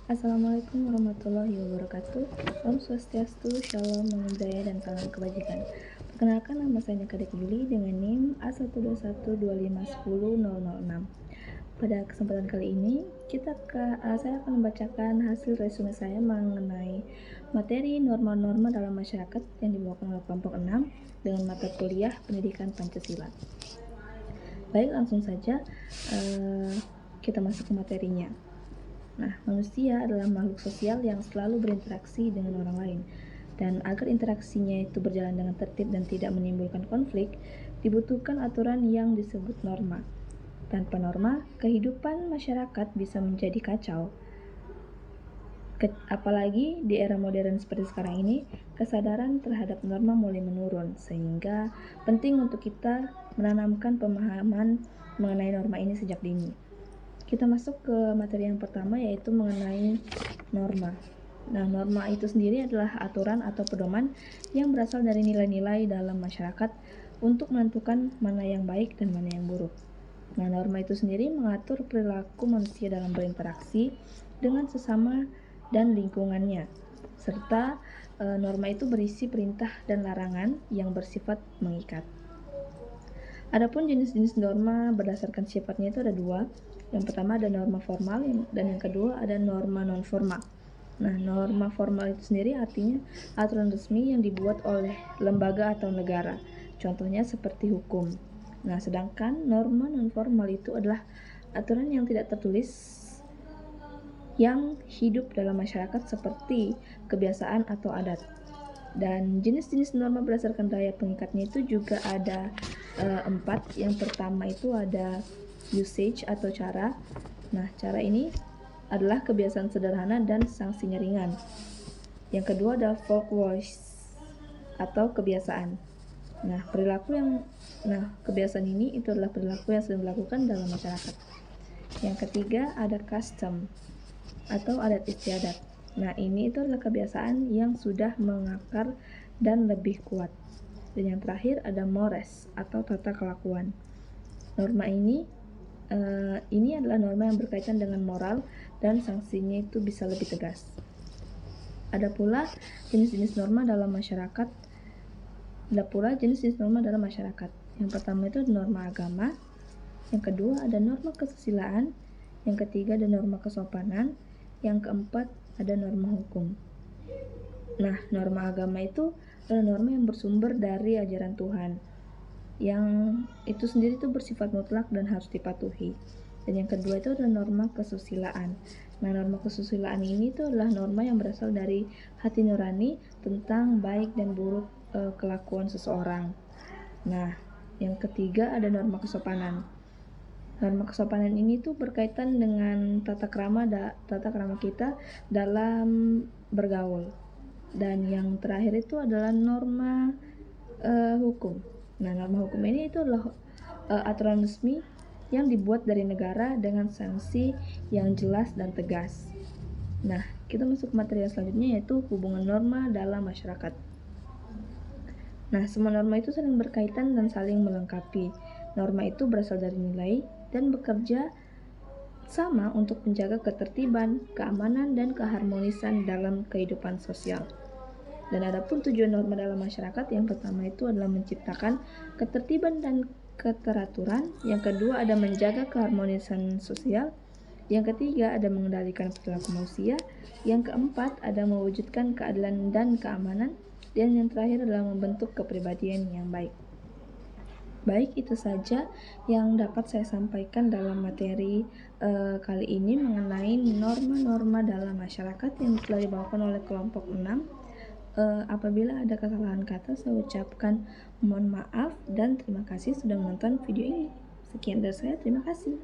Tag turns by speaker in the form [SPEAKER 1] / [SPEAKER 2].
[SPEAKER 1] Assalamualaikum warahmatullahi wabarakatuh. Om Swastiastu, Shalom, Namo Buddhaya, dan salam kebajikan. Perkenalkan, nama saya Kadek Yuli dengan NIM A12125100006. Pada kesempatan kali ini, saya akan membacakan hasil resume saya mengenai materi norma-norma dalam masyarakat yang dibawakan oleh kelompok 6 dengan mata kuliah Pendidikan Pancasila. Baik, langsung saja kita masuk ke materinya. Nah, manusia adalah makhluk sosial yang selalu berinteraksi dengan orang lain. Dan agar interaksinya itu berjalan dengan tertib dan tidak menimbulkan konflik, dibutuhkan aturan yang disebut norma. Tanpa norma, kehidupan masyarakat bisa menjadi kacau. Apalagi di era modern seperti sekarang ini, kesadaran terhadap norma mulai menurun, sehingga penting untuk kita menanamkan pemahaman mengenai norma ini sejak dini. Kita masuk ke materi yang pertama, yaitu mengenai norma. Nah, norma itu sendiri adalah aturan atau pedoman yang berasal dari nilai-nilai dalam masyarakat untuk menentukan mana yang baik dan mana yang buruk. Nah, norma itu sendiri mengatur perilaku manusia dalam berinteraksi dengan sesama dan lingkungannya, serta norma itu berisi perintah dan larangan yang bersifat mengikat. Adapun jenis-jenis norma berdasarkan sifatnya itu ada dua. Yang pertama ada norma formal dan yang kedua ada norma non formal. Nah, norma formal itu sendiri artinya aturan resmi yang dibuat oleh lembaga atau negara. Contohnya seperti hukum. Nah, sedangkan norma non formal itu adalah aturan yang tidak tertulis yang hidup dalam masyarakat seperti kebiasaan atau adat. Dan jenis-jenis norma berdasarkan daya pengikatnya itu juga ada 4. Yang pertama itu ada usage atau cara. Nah, cara ini adalah kebiasaan sederhana dan sanksinya ringan. Yang kedua ada folk voice atau kebiasaan. Nah, kebiasaan ini itu adalah perilaku yang sering dilakukan dalam masyarakat. Yang ketiga ada custom atau adat istiadat. Nah, ini itu adalah kebiasaan yang sudah mengakar dan lebih kuat. Dan yang terakhir ada mores atau tata kelakuan. Norma ini adalah norma yang berkaitan dengan moral dan sanksinya itu bisa lebih tegas. Ada pula jenis-jenis norma dalam masyarakat. Yang pertama itu ada norma agama, yang kedua ada norma kesusilaan, yang ketiga ada norma kesopanan, yang keempat ada norma hukum. Nah, norma agama itu adalah norma yang bersumber dari ajaran Tuhan, yang itu sendiri itu bersifat mutlak dan harus dipatuhi. Dan yang kedua itu adalah norma kesusilaan. Nah, norma kesusilaan ini itu adalah norma yang berasal dari hati nurani tentang baik dan buruk kelakuan seseorang. Nah, yang ketiga ada norma kesopanan. Norma kesopanan ini tuh berkaitan dengan tata krama kita dalam bergaul. Dan yang terakhir itu adalah norma hukum. Nah, norma hukum ini itu adalah aturan resmi yang dibuat dari negara dengan sanksi yang jelas dan tegas. Nah, kita masuk ke materi yang selanjutnya, yaitu hubungan norma dalam masyarakat. Nah, semua norma itu saling berkaitan dan saling melengkapi. Norma itu berasal dari nilai dan bekerja sama untuk menjaga ketertiban, keamanan, dan keharmonisan dalam kehidupan sosial. Dan adapun tujuan norma dalam masyarakat, yang pertama itu adalah menciptakan ketertiban dan keteraturan, yang kedua ada menjaga keharmonisan sosial, yang ketiga ada mengendalikan perilaku manusia, yang keempat ada mewujudkan keadilan dan keamanan, dan yang terakhir adalah membentuk kepribadian yang baik. Baik, itu saja yang dapat saya sampaikan dalam materi kali ini mengenai norma-norma dalam masyarakat yang telah dibawakan oleh kelompok 6. Apabila ada kesalahan kata, saya ucapkan mohon maaf dan terima kasih sudah menonton video ini. Sekian dari saya, terima kasih.